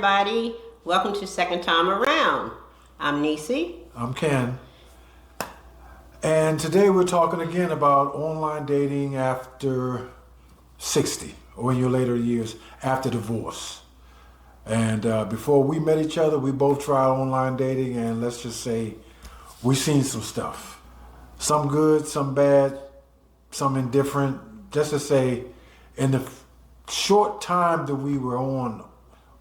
everybody. Welcome to Second Time Around. I'm Niecy. I'm Ken. And today we're talking again about online dating after 60 or in your later years after divorce. And before we met each other, we both tried online dating, and let's just say we've seen some stuff. Some good, some bad, some indifferent. Just to say, in the short time that we were on,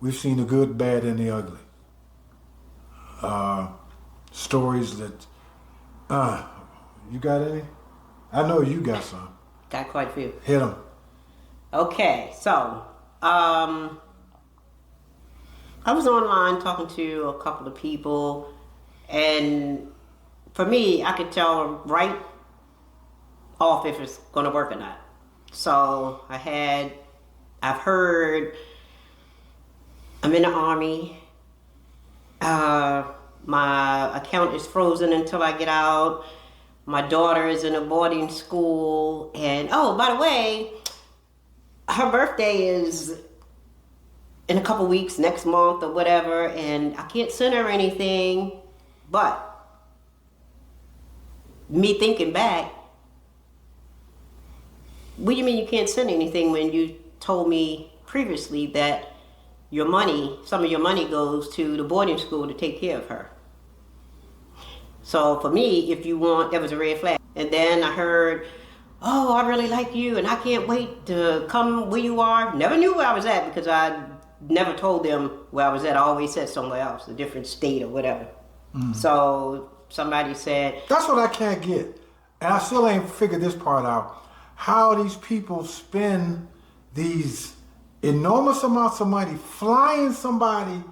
we've seen the good, bad, and the ugly. Stories that, you got any? I know you got some. Got quite a few. Hit them. Okay, so, I was online talking to a couple of people, and for me, I could tell right off if it's going to work or not. So I've heard, I'm in the Army. My account is frozen until I get out. My daughter is in a boarding school. And, oh, by the way, her birthday is in a couple weeks, next month or whatever. And I can't send her anything. But me thinking back, what do you mean you can't send anything when you told me previously that your money, some of your money goes to the boarding school to take care of her? So for me, if you want, that was a red flag. And then I heard, oh, I really like you and I can't wait to come where you are. Never knew where I was at because I never told them where I was at. I always said somewhere else, a different state or whatever. So somebody said... That's what I can't get. And I still ain't figured this part out. How these people spend these enormous amounts of money flying somebody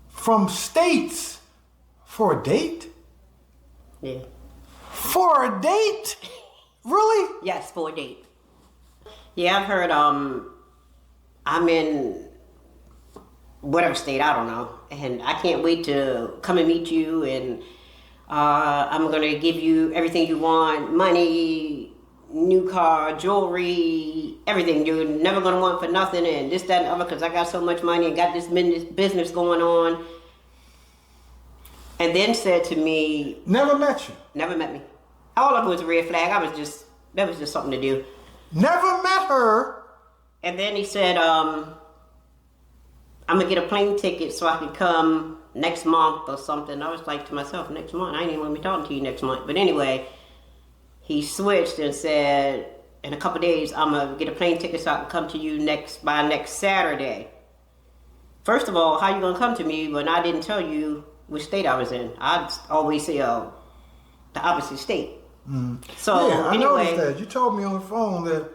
from states for a date? Yeah. For a date? Really? Yes, for a date. Yeah, I've heard I'm in whatever state, I don't know, and I can't wait to come and meet you, and I'm gonna give you everything you want, money, new car, jewelry, everything you're never gonna want for nothing, and this, that, and other, because I got so much money and got this business going on. And then said to me... Never met you? Never met me. All of it was a red flag. That was just something to do. Never met her? And then he said, I'm gonna get a plane ticket so I can come next month or something. I was like to myself, next month? I ain't even gonna be talking to you next month. But anyway, he switched and said, in a couple days, I'm gonna get a plane ticket so I can come to you by next Saturday. First of all, how you gonna come to me when I didn't tell you which state I was in? I'd always say the opposite state. So yeah, I anyway, noticed that. You told me on the phone that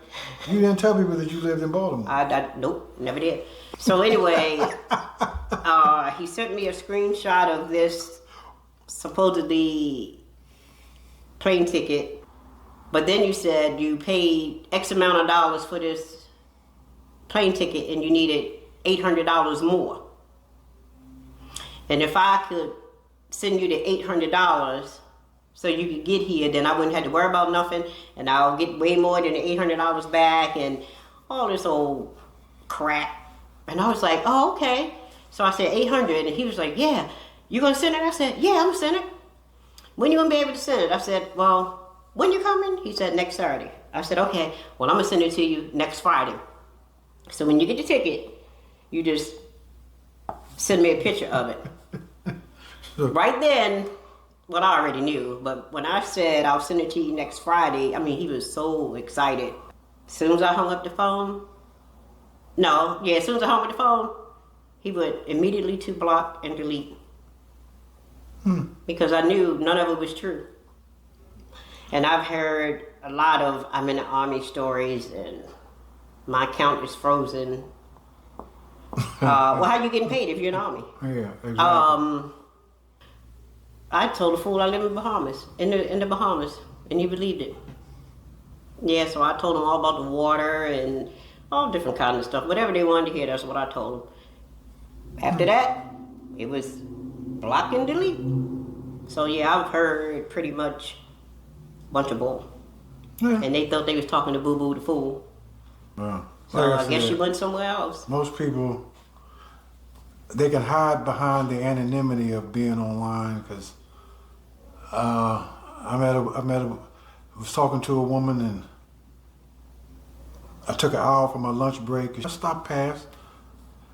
you didn't tell people that you lived in Baltimore. Nope, never did. So anyway, he sent me a screenshot of this supposedly plane ticket, but then you said you paid X amount of dollars for this plane ticket and you needed $800 more. And if I could send you the $800 so you could get here, then I wouldn't have to worry about nothing, and I'll get way more than the $800 back and all this old crap. And I was like, oh, okay. So I said 800, and he was like, yeah, you gonna send it? I said, yeah, I'm gonna send it. When you gonna be able to send it? I said, well, when you coming? He said, next Saturday. I said, okay, well, I'm gonna send it to you next Friday. So when you get the ticket, you just send me a picture of it. Right then, well, I already knew, but when I said I'll send it to you next Friday, I mean, he was so excited. As soon as I hung up the phone, as soon as I hung up the phone, he went immediately to block and delete. Because I knew none of it was true. And I've heard a lot of I'm in the Army stories, and my account is frozen. Well, how you getting paid if you're in the Army? Yeah, exactly. I told the fool I live in Bahamas, in the Bahamas, and he believed it. Yeah, so I told him all about the water and all different kinds of stuff. Whatever they wanted to hear, that's what I told them. After that, it was block and delete. So yeah, I've heard pretty much a bunch of bull. Yeah. And they thought they was talking to Boo Boo the fool. Wow. So I guess she went somewhere else. Most people they can hide behind the anonymity of being online. Because I was talking to a woman, and I took an hour for my lunch break. I stopped past.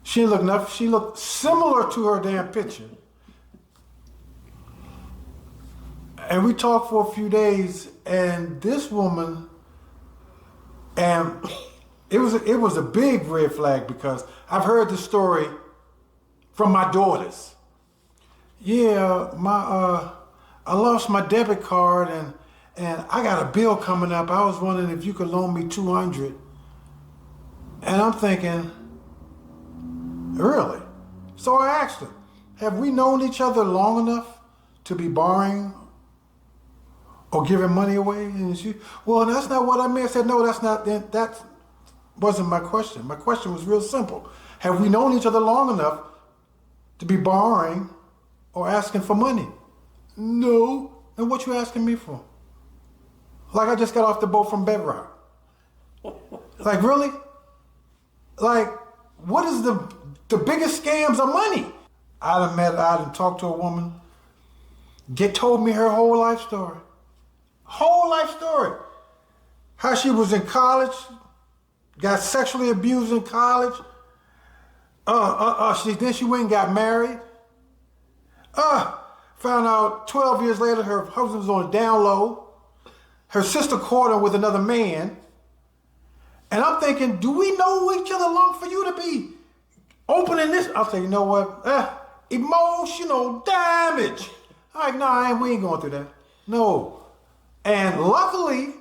She didn't look enough. She looked similar to her damn picture. And we talked for a few days, and this woman, and it was a big red flag, because I've heard the story from my daughters. Yeah, I lost my debit card, and I got a bill coming up. I was wondering if you could loan me $200. And I'm thinking, really? So I asked her, have we known each other long enough to be borrowing or giving money away? And she, well, that's not what I meant. I said, no, that wasn't my question. My question was real simple. Have we known each other long enough to be borrowing or asking for money? No. Then what you asking me for? Like I just got off the boat from Bedrock. Like, really? Like, what is the biggest scams of money? I done talked to a woman, told me her whole life story. Whole life story. How she was in college, got sexually abused in college. Then she went and got married. Found out 12 years later her husband was on the down low. Her sister caught her with another man. And I'm thinking, do we know each other long for you to be opening this? I'll say, you know what? Emotional damage. I'm like, we ain't going through that. No. And luckily,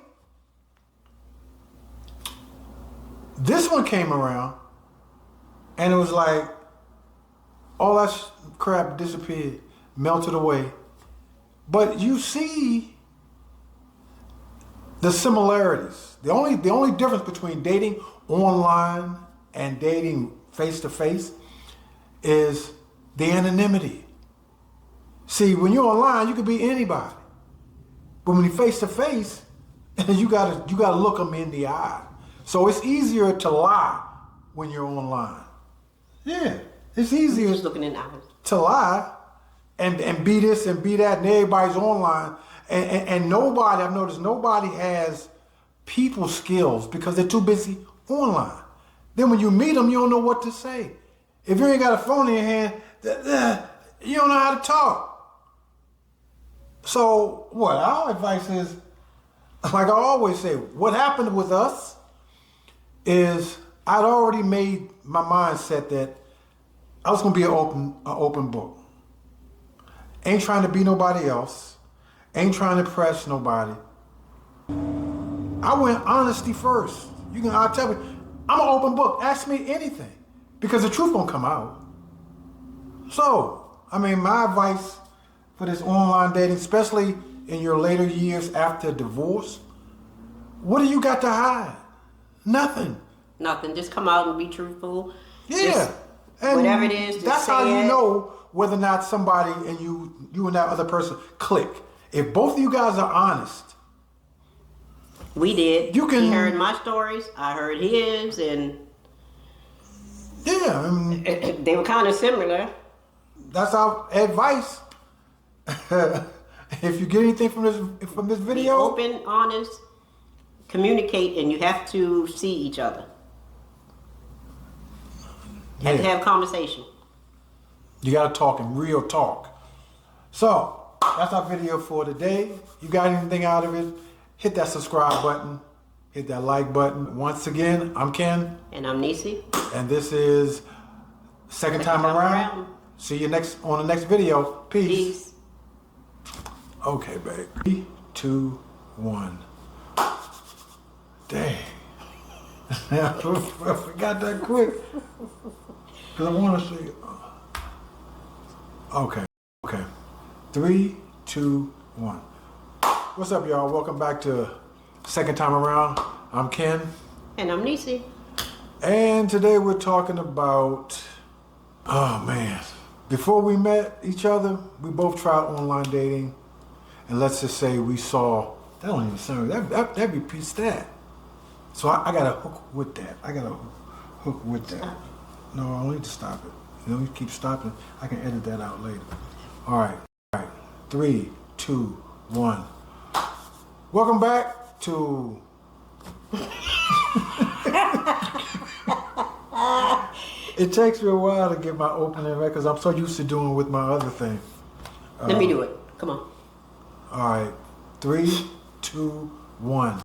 this one came around, and it was like, all that crap disappeared, melted away. But you see the similarities. The only difference between dating online and dating face-to-face is the anonymity. See, when you're online, you can be anybody. But when you're face-to-face, you gotta look them in the eye. So it's easier to lie when you're online. Yeah, it's easier just looking in the eyes to lie and be this and be that, and everybody's online. And nobody, I've noticed, nobody has people skills because they're too busy online. Then when you meet them, you don't know what to say. If you ain't got a phone in your hand, you don't know how to talk. So what our advice is, like I always say, what happened with us is I'd already made my mindset that I was gonna be an open book. Ain't trying to be nobody else. Ain't trying to impress nobody. I went honesty first. I'll tell you, I'm an open book. Ask me anything, because the truth gonna come out. So, I mean, my advice for this online dating, especially in your later years after divorce, what do you got to hide? Nothing. Nothing. Just come out and be truthful. Yeah. And whatever it is, just that's say how you it. know whether or not somebody and you and that other person click. If both of you guys are honest. We did. You can. He heard my stories. I heard his, and yeah, I mean, they were kind of similar. That's our advice. If you get anything from this video, be open, honest, communicate, and you have to see each other. You have to have conversation. You got to talk in real talk. So that's our video for today. You got anything out of it? Hit that subscribe button. Hit that like button. Once again, I'm Ken. And I'm Niecy. And this is Second Time Around. See you on the next video. Peace. Okay, babe. 3, 2, 1. Dang. I forgot that quick. Because I want to see. Okay. 3, 2, 1. What's up, y'all? Welcome back to Second Time Around. I'm Ken. And I'm Niecy. And today we're talking about, oh man, before we met each other, we both tried online dating. And let's just say we saw, that don't even sound, that repeats that. So I got to hook with that. No, I don't need to stop it. You know, you keep stopping. I can edit that out later. All right. 3, 2, 1. Welcome back to. It takes me a while to get my opening right because I'm so used to doing it with my other thing. Let me do it. Come on. All right. 3, 2, 1.